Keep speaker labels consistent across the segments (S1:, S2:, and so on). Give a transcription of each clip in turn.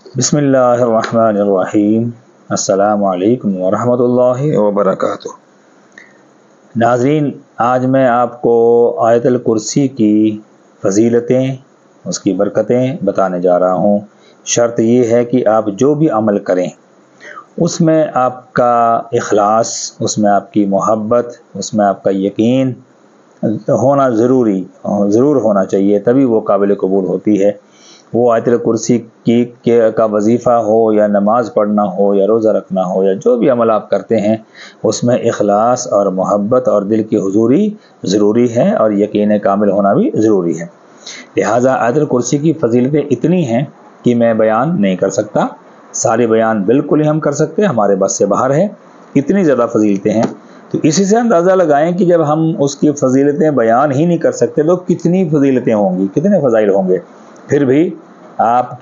S1: بسم اللہ الرحمن الرحیم۔ السلام علیکم ورحمۃ اللہ وبرکاتہ۔ ناظرین، آج میں آپ کو آیت الکرسی کی فضیلتیں، اس کی برکتیں بتانے جا رہا ہوں۔ شرط یہ ہے کہ آپ جو بھی عمل کریں اس میں آپ کا اخلاص، اس میں آپ کی محبت، اس میں آپ کا یقین ہونا ضرور ہونا چاہیے، تبھی وہ قابل قبول ہوتی ہے۔ وہ آیت الکرسی کا وظیفہ ہو یا نماز پڑھنا ہو یا روزہ رکھنا ہو یا جو بھی عمل آپ کرتے ہیں، اس میں اخلاص اور محبت اور دل کی حضوری ضروری ہے، اور یقین کامل ہونا بھی ضروری ہے۔ لہٰذا آیت الکرسی کی فضیلتیں اتنی ہیں کہ میں بیان نہیں کر سکتا، سارے بیان بالکل ہی ہم کر سکتے ہیں، ہمارے بس سے باہر ہے، اتنی زیادہ فضیلتیں ہیں۔ تو اسی سے اندازہ لگائیں کہ جب ہم اس کی فضیلتیں بیان ہی نہیں کر سکتے تو کتنی فضیلتیں ہوں گی، کتنے فضائل ہوں گے۔ پھر بھی آپ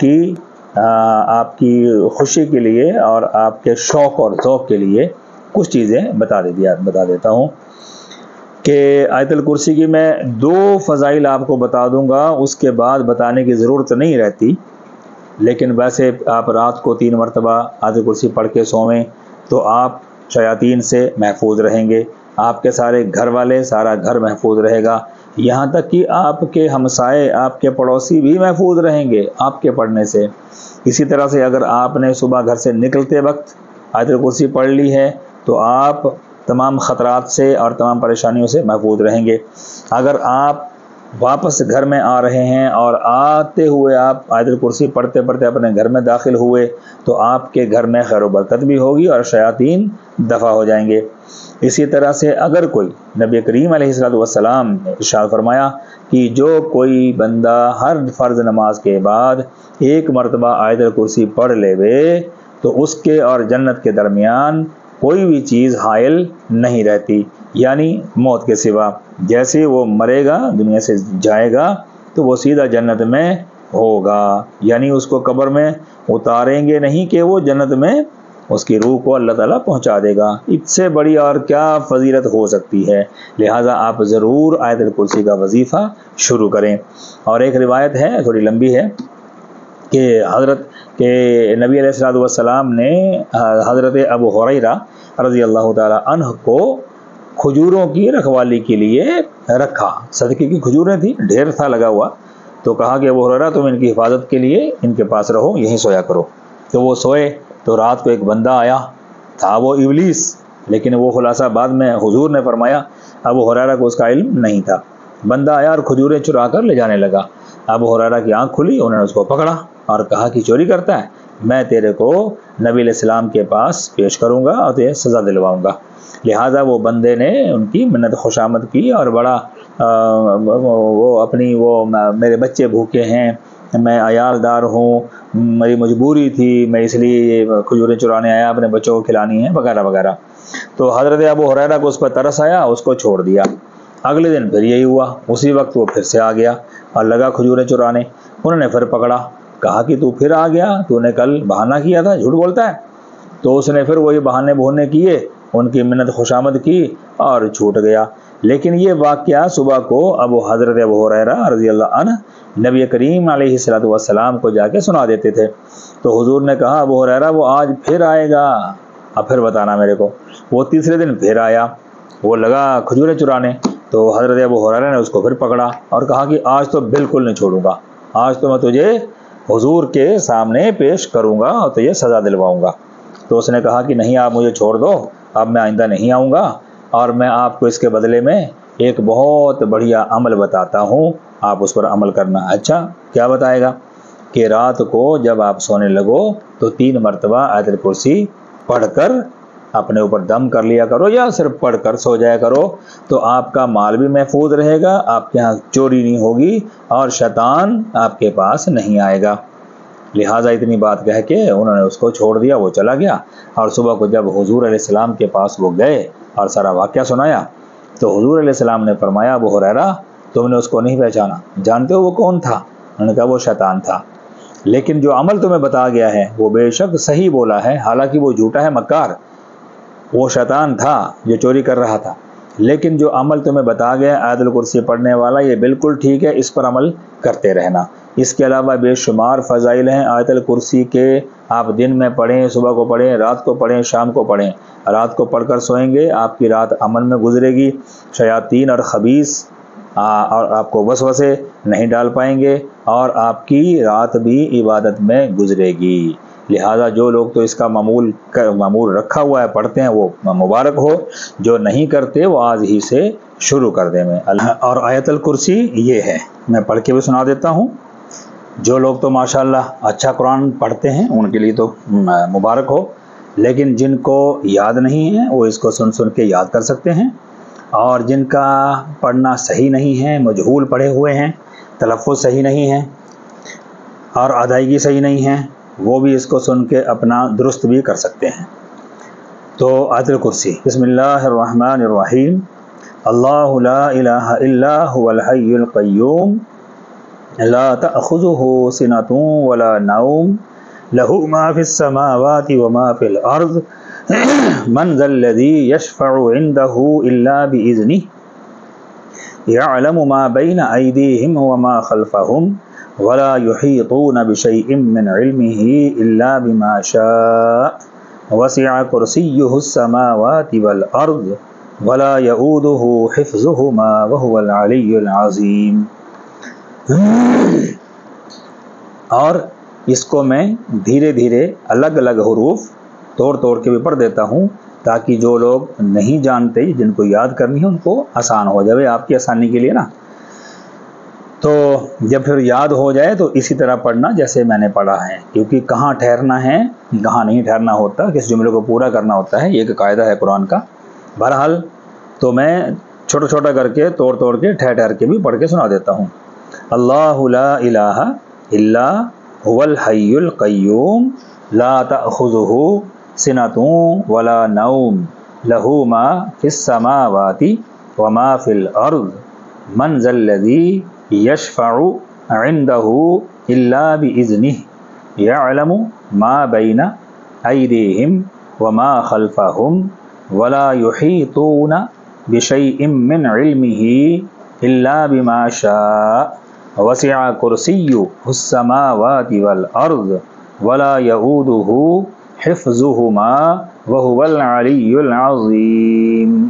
S1: کی خوشی کے لیے اور آپ کے شوق اور ذوق کے لیے کچھ چیزیں بتا دیتا ہوں کہ آیت الکرسی کی میں 2 فضائل آپ کو بتا دوں گا، اس کے بعد بتانے کی ضرورت نہیں رہتی۔ لیکن ویسے آپ رات کو 3 مرتبہ آیت الکرسی پڑھ کے سوئیں تو آپ شیاطین سے محفوظ رہیں گے، آپ کے سارے گھر والے، سارا گھر محفوظ رہے گا، یہاں تک کہ آپ کے ہمسائے، آپ کے پڑوسی بھی محفوظ رہیں گے آپ کے پڑھنے سے۔ اسی طرح سے اگر آپ نے صبح گھر سے نکلتے وقت آیت الکرسی پڑھ لی ہے تو آپ تمام خطرات سے اور تمام پریشانیوں سے محفوظ رہیں گے۔ اگر آپ واپس گھر میں آ رہے ہیں اور آتے ہوئے آپ آیت الکرسی پڑھتے پڑھتے اپنے گھر میں داخل ہوئے تو آپ کے گھر میں خیر و برکت بھی ہوگی اور شیاطین دفع ہو جائیں گے۔ اسی طرح سے اگر کوئی، نبی کریم علیہ السلام نے ارشاد فرمایا کہ جو کوئی بندہ ہر فرض نماز کے بعد 1 مرتبہ آیت الکرسی پڑھ لے تو اس کے اور جنت کے درمیان کوئی بھی چیز حائل نہیں رہتی، یعنی موت کے سوا۔ جیسے وہ مرے گا، دنیا سے جائے گا تو وہ سیدھا جنت میں ہوگا، یعنی اس کو قبر میں اتاریں گے نہیں کہ وہ جنت میں اس کی روح کو اللہ تعالیٰ پہنچا دے گا۔ اس سے بڑی اور کیا فضیلت ہو سکتی ہے؟ لہٰذا آپ ضرور آیت الکرسی کا وظیفہ شروع کریں۔ اور ایک روایت ہے، تھوڑی لمبی ہے، کہ نبی علیہ السلام نے حضرت ابو ہریرہ رضی اللہ تعالیٰ عنہ کو کھجوروں کی رکھوالی کے لیے رکھا۔ صدقے کی کھجوریں تھیں، ڈھیر تھا لگا ہوا، تو کہا کہ ابو ہریرہ تم ان کی حفاظت کے لیے ان کے پاس رہو، یہیں سویا کرو۔ تو وہ سوئے تو رات کو ایک بندہ آیا، تھا وہ ابلیس، لیکن وہ خلاصہ بعد میں حضور نے فرمایا ابو ہریرہ کو اس کا علم نہیں تھا۔ بندہ آیا اور کھجوریں چرا کر لے جانے لگا۔ ابو ہریرہ کی آنکھ کھلی، انہوں نے اس کو پکڑا اور کہا کہ چوری کرتا ہے، میں تیرے کو نبی علیہ السلام کے پاس پیش کروں گا اور تجھے سزا دلواؤں گا۔ لہٰذا وہ بندے نے ان کی منت خوشامد کی اور بڑا میرے بچے بھوکے ہیں، میں عیال دار ہوں، میری مجبوری تھی، میں اس لیے یہ کھجوریں چرانے آیا، اپنے بچوں کو کھلانی ہے، وغیرہ وغیرہ۔ تو حضرت ابو ہریرہ کو اس پر ترس آیا، اس کو چھوڑ دیا۔ اگلے دن پھر یہی ہوا، اسی وقت وہ پھر سے آ گیا اور لگا کھجوریں چرانے۔ انہوں نے پھر پکڑا، کہا کہ تو پھر آ گیا، تو نے کل بہانہ کیا تھا، جھوٹ بولتا ہے۔ تو اس نے پھر وہی بہانے کیے، ان کی منت خوشامد کی اور چھوٹ گیا۔ لیکن یہ واقعہ صبح کو حضرت ابو ہریرہ رضی اللہ عنہ نبی کریم علیہ السلام کو جا کے سنا دیتے تھے۔ تو حضور نے کہا ابو ہریرہ وہ آج پھر آئے گا، اب پھر بتانا میرے کو۔ وہ تیسرے دن پھر آیا، وہ لگا کھجوریں چرانے، تو حضرت ابو ہریرہ نے اس کو پھر پکڑا اور کہا کہ آج تو بالکل نہیں چھوڑوں گا، آج تو میں تجھے حضور کے سامنے پیش کروں گا اور تجھے سزا دلواؤں گا۔ تو اس نے کہا کہ نہیں، آپ مجھے چھوڑ دو، اب میں آئندہ نہیں آؤں گا، اور میں آپ کو اس کے بدلے میں ایک بہت بڑھیا عمل بتاتا ہوں، آپ اس پر عمل کرنا۔ اچھا، کیا بتائے گا؟ کہ رات کو جب آپ سونے لگو تو 3 مرتبہ آیت الکرسی پڑھ کر اپنے اوپر دم کر لیا کرو، یا صرف پڑھ کر سو جایا کرو، تو آپ کا مال بھی محفوظ رہے گا، آپ کے ہاں چوری نہیں ہوگی اور شیطان آپ کے پاس نہیں آئے گا۔ لہٰذا اتنی بات کہہ کے انہوں نے اس کو چھوڑ دیا، وہ چلا گیا۔ اور صبح کو جب حضور علیہ السلام کے پاس وہ گئے اور سارا واقعہ سنایا تو حضور علیہ السلام نے فرمایا ابو ہریرہ تم نے اس کو نہیں پہچانا، جانتے ہو وہ کون تھا؟ انہوں نے کہا وہ شیطان تھا، لیکن جو عمل تمہیں بتا گیا ہے وہ بے شک صحیح بولا ہے، حالانکہ وہ جھوٹا ہے، مکار، وہ شیطان تھا جو چوری کر رہا تھا۔ لیکن جو عمل تمہیں بتا گیا آیت الکرسی پڑھنے والا یہ بالکل ٹھیک ہے، اس پر عمل کرتے رہنا۔ اس کے علاوہ بے شمار فضائل ہیں آیت الکرسی کے، آپ دن میں پڑھیں، صبح کو پڑھیں، رات کو پڑھیں، شام کو پڑھیں۔ رات کو پڑھ کر سوئیں گے آپ کی رات امن میں گزرے گی، شیاطین اور خبیث اور آپ کو وسوسے نہیں ڈال پائیں گے، اور آپ کی رات بھی عبادت میں گزرے گی۔ لہذا جو لوگ تو اس کا معمول رکھا ہوا ہے پڑھتے ہیں وہ مبارک ہو، جو نہیں کرتے وہ آج ہی سے شروع کر دیں۔ میں اور آیت الکرسی یہ ہے، میں پڑھ کے بھی سنا دیتا ہوں۔ جو لوگ تو ماشاءاللہ اچھا قرآن پڑھتے ہیں ان کے لیے تو مبارک ہو، لیکن جن کو یاد نہیں ہے وہ اس کو سن سن کے یاد کر سکتے ہیں، اور جن کا پڑھنا صحیح نہیں ہے، مجہول پڑھے ہوئے ہیں، تلفظ صحیح نہیں ہے اور ادائیگی صحیح نہیں ہے، وہ بھی اس کو سن کے اپنا درست بھی کر سکتے ہیں۔ تو آیت الکرسی، بسم اللہ الرحمن الرحیم، اللہ لا الہ الا هو الحی القیوم لا تأخذہ سنۃ ولا نوم لہ ما فی السماوات وما فی الارض من ذا الذی یشفع عندہ الا بإذنہ یعلم ما بین ایدیہم وما خلفہم ولا یحیطون بشیء من علمہ الا بما شاء وسع کرسیہ السماوات والارض ولا یؤودہ حفظہما وہو العلی العظیم۔ اور اس کو میں دھیرے دھیرے الگ الگ حروف توڑ توڑ کے بھی پڑھ دیتا ہوں تاکہ جو لوگ نہیں جانتے جن کو یاد کرنی ہے ان کو آسان ہو جائے، آپ کی آسانی کے لیے نا۔ تو جب پھر یاد ہو جائے تو اسی طرح پڑھنا جیسے میں نے پڑھا ہے، کیونکہ کہاں ٹھہرنا ہے کہاں نہیں ٹھہرنا ہوتا، کس جملے کو پورا کرنا ہوتا ہے، یہ ایک قاعدہ ہے قرآن کا۔ بہرحال تو میں چھوٹا چھوٹا کر کے توڑ توڑ کے ٹھہر ٹھہر کے بھی پڑھ کے سنا دیتا ہوں۔ اللہ لا الہ الا هو الحی القیوم لا تأخذہ سنۃ ولا نوم لہ ما فی السماوات وما فی الارض من ذا الذی یشفع عندہ الا بإذنہ یعلم ما بین ایدیہم وما خلفہم ولا یحیطون بشیء من علمہ الا بما شاء وسع کرسیہ السماوات والارض ولا یؤودہ حفظہما وہو العلی العظیم۔